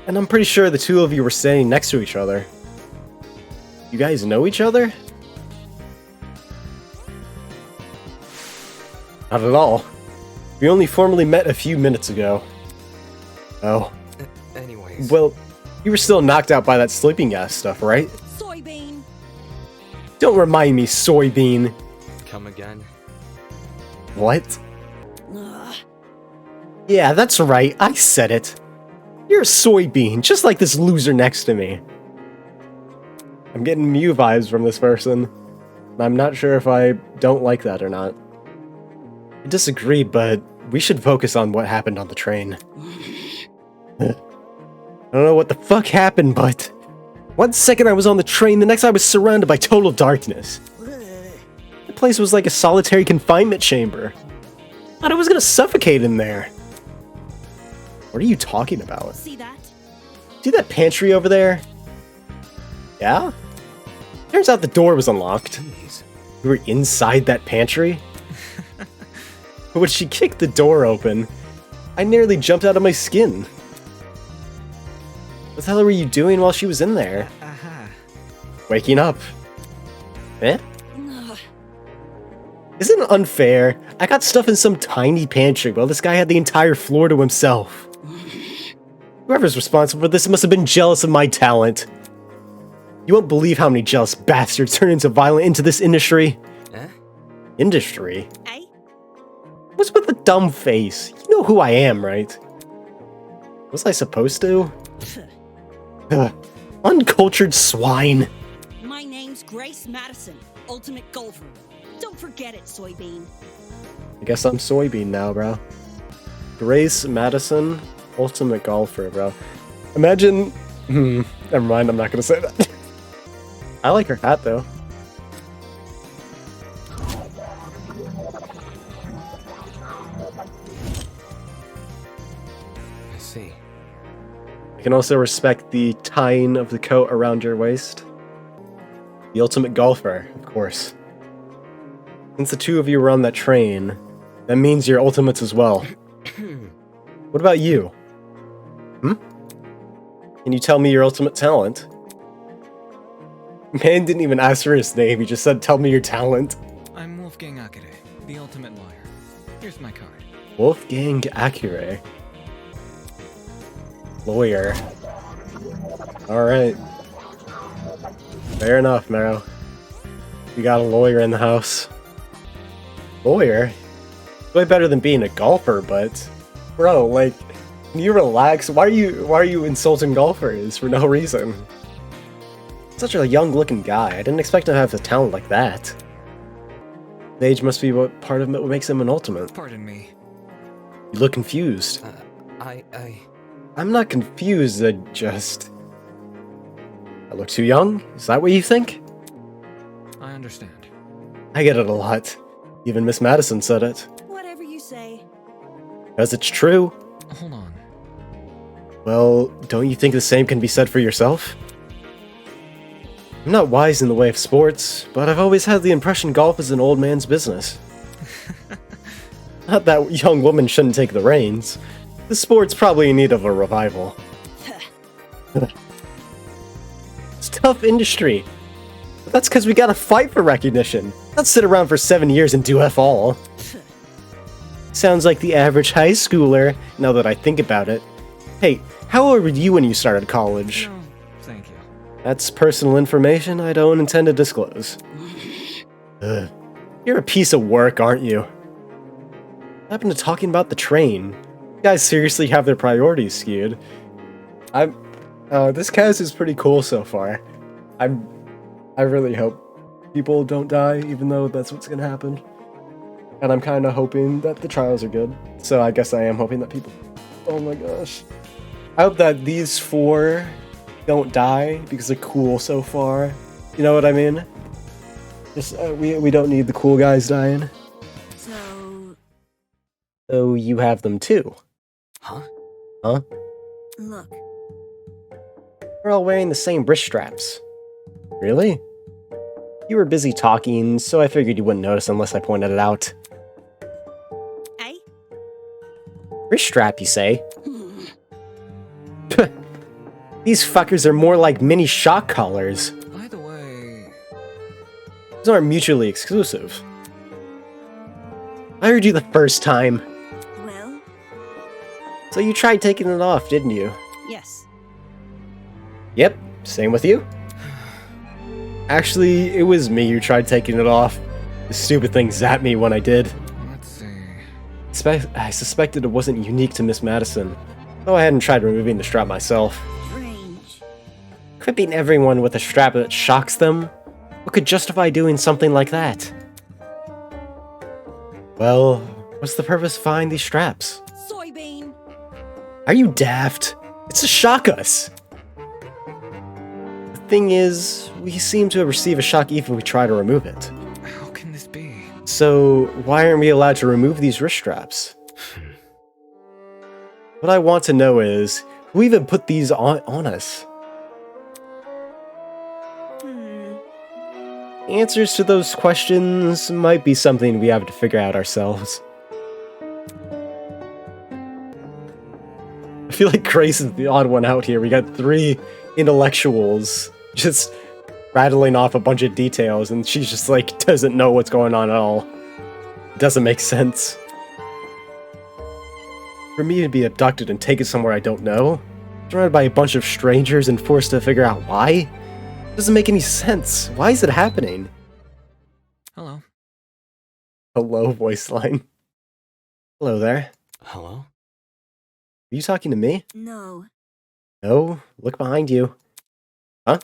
And I'm pretty sure the two of you were standing next to each other. You guys know each other? Not at all. We only formally met a few minutes ago. Oh.
Anyways.
Well, you were still knocked out by that sleeping gas stuff, right?
Soybean.
Don't remind me, soybean.
Come again?
What?
ugh.
Yeah, that's right, I said it. You're a soybean, just like this loser next to me. I'm getting Mew vibes from this person. I'm not sure if I don't like that or not. I disagree, but we should focus on what happened on the train. I don't know what the fuck happened, but... one second I was on the train, the next I was surrounded by total darkness. The place was like a solitary confinement chamber. I thought I was gonna suffocate in there. What are you talking about?
See that?
See that pantry over there? Yeah? Turns out the door was unlocked.
Jeez.
We were inside that pantry? When she kicked the door open, I nearly jumped out of my skin. What the hell were you doing while she was in there?
Aha.
Waking up. Eh?
Ugh.
Isn't it unfair? I got stuff in some tiny pantry while this guy had the entire floor to himself. Whoever's responsible for this must have been jealous of my talent. You won't believe how many jealous bastards turn into this industry.
Eh?
Industry?
Eh?
What's with the dumb face? You know who I am, right? Was I supposed to? Ugh. Uncultured swine.
My name's Grace Madison, ultimate golfer. Don't forget it, Soybean.
I guess I'm Soybean now, bro. Grace Madison, ultimate golfer, bro. Imagine... never mind, I'm not gonna say that. I like her hat, though.
I see.
I can also respect the tying of the coat around your waist. The ultimate golfer, of course. Since the two of you were on that train, that means you're ultimates as well. What about you? Can you tell me your ultimate talent? Man didn't even ask for his name, he just said, tell me your talent.
I'm Wolfgang Akere, the ultimate lawyer. Here's my card.
Wolfgang Akere. Lawyer. Alright. Fair enough, Marrow. We got a lawyer in the house. Lawyer? Way better than being a golfer, but... Bro, like... Can you relax? Why are you insulting golfers for no reason? Such a young-looking guy. I didn't expect him to have a talent like that. Age must be what part of what makes him an ultimate.
Pardon me.
You look confused. I'm not confused, I look too young? Is that what you think?
I understand.
I get it a lot. Even Miss Madison said it.
Whatever you say.
Because it's true.
Hold on.
Well, don't you think the same can be said for yourself? I'm not wise in the way of sports, but I've always had the impression golf is an old man's business. Not that young woman shouldn't take the reins. The sport's probably in need of a revival. It's a tough industry. But that's because we gotta fight for recognition. Not sit around for 7 years and do F all. Sounds like the average high schooler, now that I think about it. Hey, how old were you when you started college?
No, thank you.
That's personal information I don't intend to disclose. Ugh. You're a piece of work, aren't you? What happened to talking about the train? You guys seriously have their priorities skewed. This cast is pretty cool so far. I really hope people don't die, even though that's what's gonna happen. And I'm kinda hoping that the trials are good. So I guess I am hoping that people... Oh my gosh. I hope that these 4 don't die because they're cool so far. You know what I mean? Just we don't need the cool guys dying. So you have them too.
Huh?
Huh?
Look,
We're all wearing the same wrist straps. Really? You were busy talking, so I figured you wouldn't notice unless I pointed it out.
Eh?
Wrist strap, you say? These fuckers are more like mini shock collars.
By the way...
These aren't mutually exclusive. I heard you the first time.
well,
So you tried taking it off, didn't you?
Yes.
Yep, same with you. Actually, it was me who tried taking it off. The stupid thing zapped me when I did.
Let's see...
I suspected it wasn't unique to Miss Madison, though I hadn't tried removing the strap myself.
strange.
Equipping everyone with a strap that shocks them? What could justify doing something like that? Well, what's the purpose of buying these straps?
Soybean.
Are you daft? It's to shock us! The thing is, we seem to receive a shock even if we try to remove it.
How can this be?
So, why aren't we allowed to remove these wrist straps? What I want to know is, who even put these on us? Answers to those questions might be something we have to figure out ourselves. I feel like Grace is the odd one out here. We got 3 intellectuals just rattling off a bunch of details, and she's just like, doesn't know what's going on at all. It doesn't make sense. For me to be abducted and taken somewhere I don't know, surrounded by a bunch of strangers and forced to figure out why? Doesn't make any sense. Why is it happening?
Hello.
Hello, voice line. Hello there.
Hello?
Are you talking to me?
No.
No, look behind you. Huh?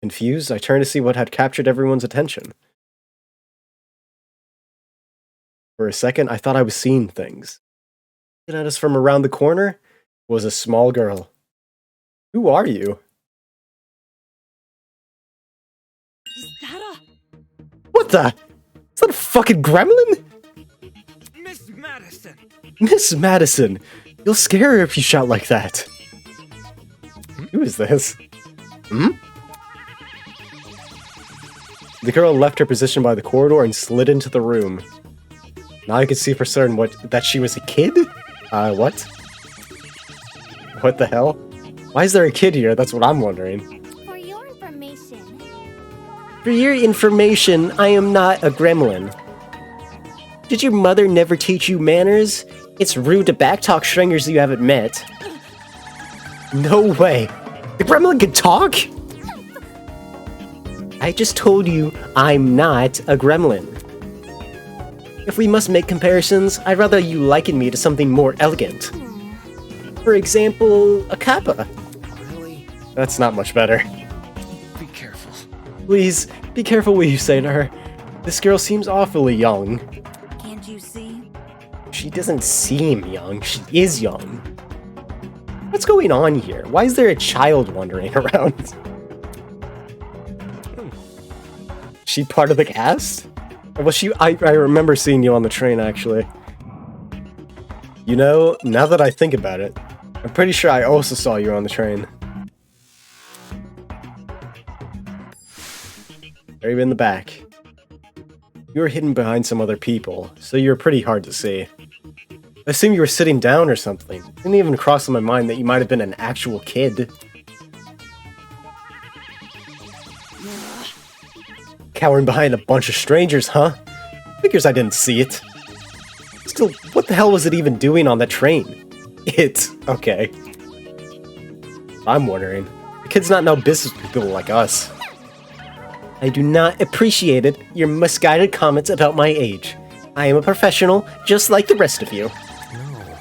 Confused, I turned to see what had captured everyone's attention. For a second, I thought I was seeing things. Looking at us from around the corner was a small girl. Who are you?
Is that
What the? Is that a fucking gremlin?
Miss Madison!
Miss Madison, you'll scare her if you shout like that. Who is this? Hmm? The girl left her position by the corridor and slid into the room. Now I could see for certain that she was a kid? What? What the hell? Why is there a kid here? That's what I'm wondering.
For your information.
For your information, I am not a gremlin. Did your mother never teach you manners? It's rude to backtalk strangers you haven't met. No way. The gremlin can talk? I just told you I'm not a gremlin. If we must make comparisons, I'd rather you liken me to something more elegant. For example, a kappa.
Really?
That's not much better.
Be careful.
Please, be careful what you say to her. This girl seems awfully young.
Can't you see?
She doesn't seem young, she is young. What's going on here? Why is there a child wandering around? She part of the cast? Well, I remember seeing you on the train, actually. You know, now that I think about it, I'm pretty sure I also saw you on the train. Or even in the back. You were hidden behind some other people, so you were pretty hard to see. I assume you were sitting down or something. It didn't even cross my mind that you might have been an actual kid. Cowering behind a bunch of strangers, huh? Figures I didn't see it. Still, what the hell was it even doing on the train? Okay. I'm wondering. The kid's not no business with people like us. I do not appreciate it, your misguided comments about my age. I am a professional, just like the rest of you.
No.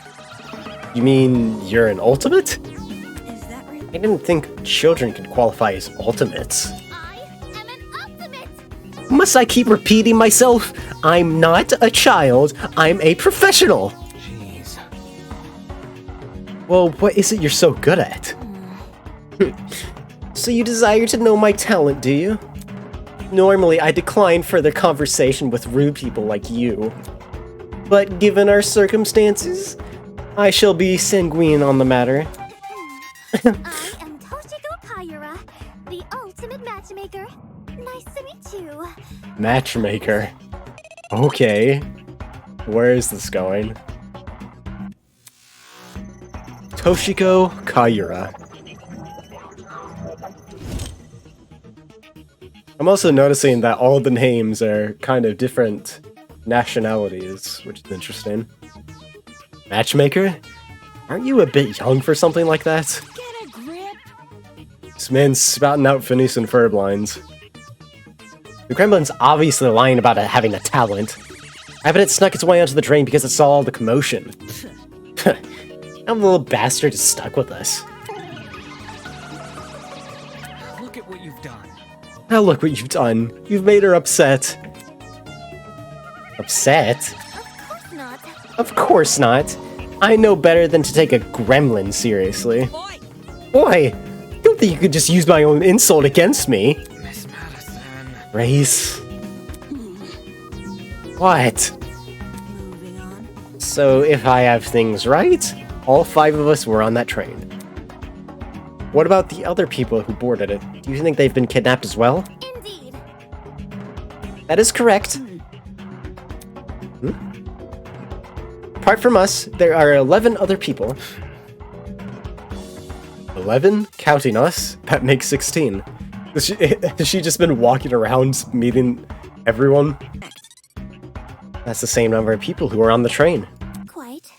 You mean you're an ultimate?
Is that really?
I didn't think children could qualify as ultimates.
I am an ultimate.
Must I keep repeating myself? I'm not a child, I'm a professional.
Jeez.
Well, what is it you're so good at? So you desire to know my talent, do you? Normally, I decline further conversation with rude people like you. But given our circumstances, I shall be sanguine on the matter.
I am Toshiko Kayura, the ultimate matchmaker. Nice to meet you.
Matchmaker. Okay. Where is this going? Toshiko Kayura. I'm also noticing that all the names are kind of different nationalities, which is interesting. Matchmaker? Aren't you a bit young for something like that?
Get a grip!
This man's spouting out Phineas and Ferb lines. The gremlin's obviously lying about it having a talent. I bet it snuck its way onto the train because it saw all the commotion. I'm the little bastard is stuck with us.
Look at what you've done.
Now look what you've done. You've made her upset. Upset?
Of course not.
Of course not. I know better than to take a gremlin seriously.
Oi!
Boy, you don't think you could just use my own insult against me?
Miss Madison.
Race. What?
Moving on.
So if I have things right, all 5 of us were on that train. What about the other people who boarded it? Do you think they've been kidnapped as well?
Indeed.
That is correct. Apart from us, there are 11 other people. 11? Counting us? That makes 16. Has she just been walking around meeting everyone? That's the same number of people who are on the train.
Quite.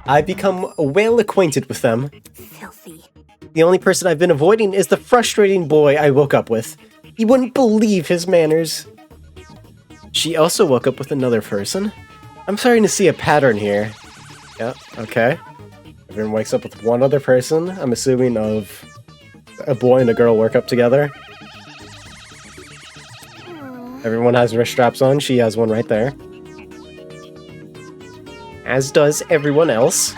I've become well acquainted with them.
Filthy.
The only person I've been avoiding is the frustrating boy I woke up with. You wouldn't believe his manners. She also woke up with another person. I'm starting to see a pattern here. Yeah, okay. Everyone wakes up with one other person, I'm assuming of a boy and a girl work up together. Everyone has wrist straps on, she has one right there. As does everyone else.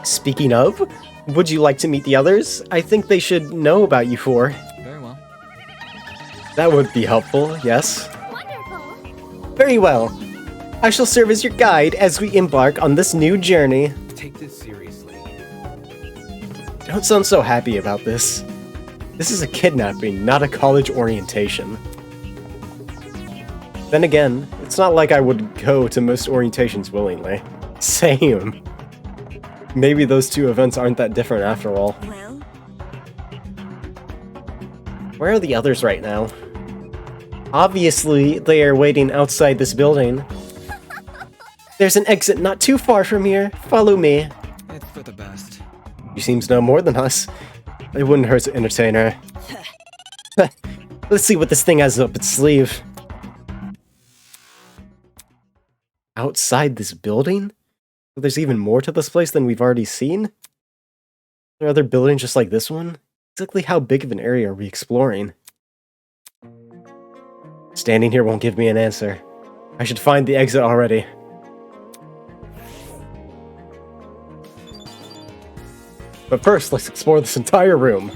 Speaking of, would you like to meet the others? I think they should know about you four.
Very well.
That would be helpful, yes.
Wonderful.
Very well. I shall serve as your guide as we embark on this new journey.
Take this seriously.
Don't sound so happy about this. This is a kidnapping, not a college orientation. Then again, it's not like I would go to most orientations willingly. Same. Maybe those two events aren't that different after all.
Well,
Where are the others right now? Obviously, they are waiting outside this building. There's an exit not too far from here. Follow me.
It's for the best.
She seems to know more than us. It wouldn't hurt to entertain her. Let's see what this thing has up its sleeve. Outside this building? There's even more to this place than we've already seen? Are there other buildings just like this one? Exactly how big of an area are we exploring? Standing here won't give me an answer. I should find the exit already. But first, let's explore this entire room.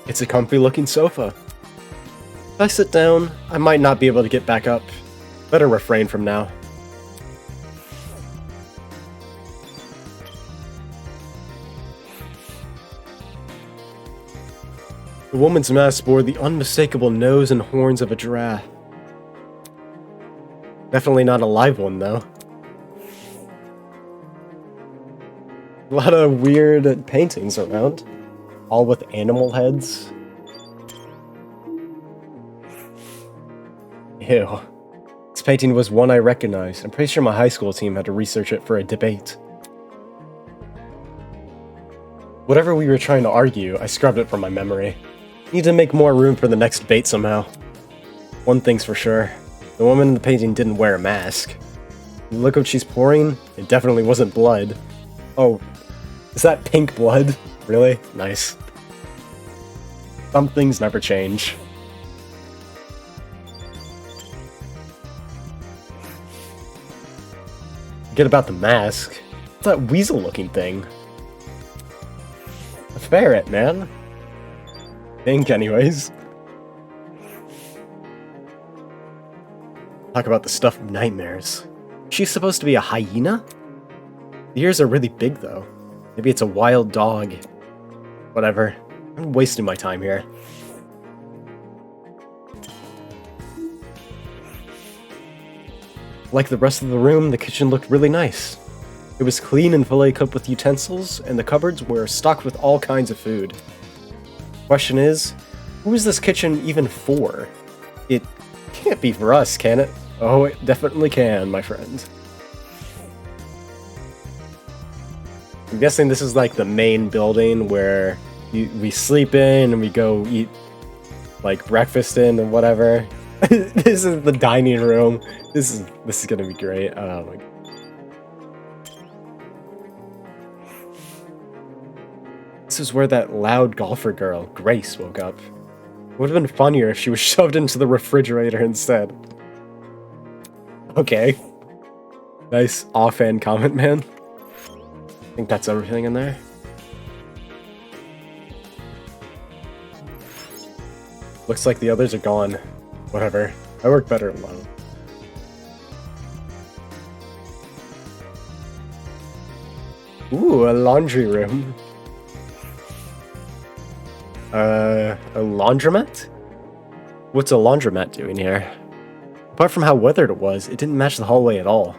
It's a comfy looking sofa. If I sit down, I might not be able to get back up. Better refrain from now. The woman's mask bore the unmistakable nose and horns of a giraffe. Definitely not a live one, though. A lot of weird paintings around, all with animal heads. Ew. This painting was one I recognized. I'm pretty sure my high school team had to research it for a debate. Whatever we were trying to argue, I scrubbed it from my memory. Need to make more room for the next debate somehow. One thing's for sure, the woman in the painting didn't wear a mask. Look what she's pouring, it definitely wasn't blood. Oh, is that pink blood? Really? Nice. Some things never change. Forget about the mask. What's that weasel-looking thing? A ferret, man. Pink, anyways. Talk about the stuff of nightmares. She's supposed to be a hyena? The ears are really big, though. Maybe it's a wild dog. Whatever. I'm wasting my time here. Like the rest of the room, the kitchen looked really nice. It was clean and fully equipped with utensils, and the cupboards were stocked with all kinds of food. Question is, who is this kitchen even for? It can't be for us, can it? Oh, it definitely can, my friend. I'm guessing this is like the main building where we sleep in and we go eat like breakfast in and whatever. This is the dining room. This is gonna be great. Oh my god. This is where that loud golfer girl, Grace, woke up. It would have been funnier if she was shoved into the refrigerator instead. Okay. Nice offhand comment, man. I think that's everything in there. Looks like the others are gone. Whatever. I work better alone. Ooh, a laundry room. A laundromat? What's a laundromat doing here? Apart from how weathered it was, it didn't match the hallway at all.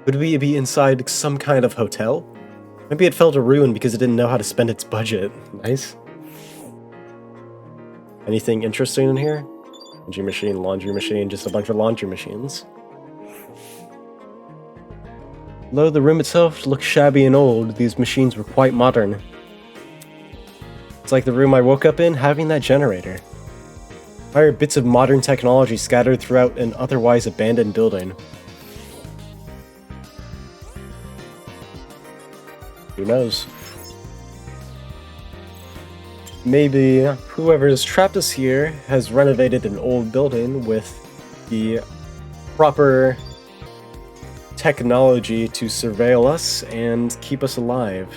Would we be inside some kind of hotel? Maybe it fell to ruin because it didn't know how to spend its budget. Nice. Anything interesting in here? Laundry machine, just a bunch of laundry machines. Though the room itself looked shabby and old, these machines were quite modern. It's like the room I woke up in having that generator. Why are bits of modern technology scattered throughout an otherwise abandoned building? Who knows? Maybe whoever's trapped us here has renovated an old building with the proper technology to surveil us and keep us alive.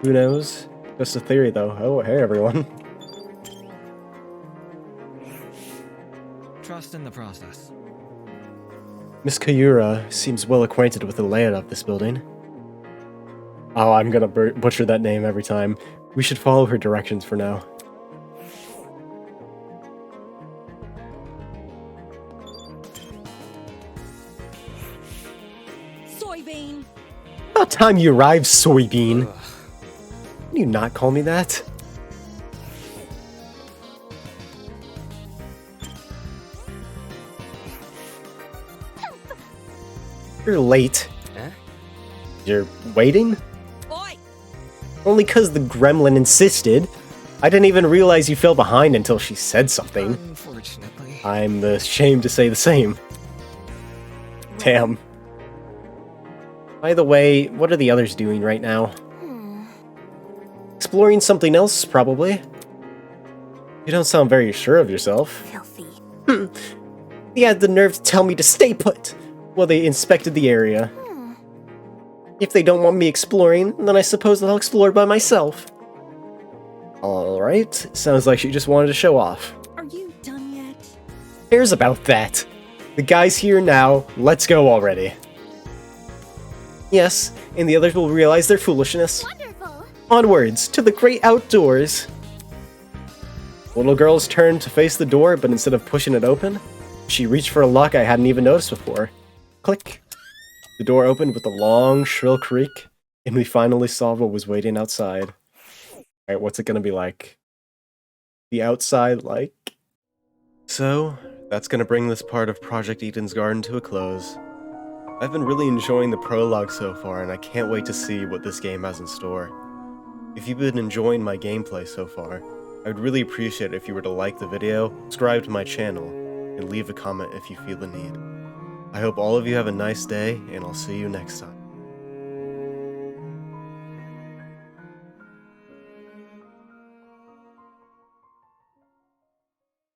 Who knows? Just a theory, though. Oh, hey, everyone.
Trust in the process.
Miss Kayura seems well acquainted with the layout of this building. Oh, I'm gonna butcher that name every time. We should follow her directions for now.
Soybean!
About time you arrived, Soybean! Can you not call me that? You're late.
Huh?
You're waiting?
Oi!
Only 'cause the gremlin insisted. I didn't even realize you fell behind until she said something.
Unfortunately.
I'm ashamed to say the same. Damn. By the way, what are the others doing right now? Exploring something else, probably. You don't sound very sure of yourself.
Filthy.
They had the nerve to tell me to stay put while they inspected the area. If they don't want me exploring, then I suppose that I'll explore by myself. Alright, sounds like she just wanted to show off.
Are you done yet?
Cares about that? The guy's here now, let's go already. Yes, and the others will realize their foolishness.
Wonderful.
Onwards, to the great outdoors! Little girl's turned to face the door, but instead of pushing it open, she reached for a lock I hadn't even noticed before. Click. The door opened with a long, shrill creak, and we finally saw what was waiting outside. Alright, what's it gonna be like? The outside like? So, that's gonna bring this part of Project Eden's Garden to a close. I've been really enjoying the prologue so far, and I can't wait to see what this game has in store. If you've been enjoying my gameplay so far, I would really appreciate it if you were to like the video, subscribe to my channel, and leave a comment if you feel the need. I hope all of you have a nice day, and I'll see you next time.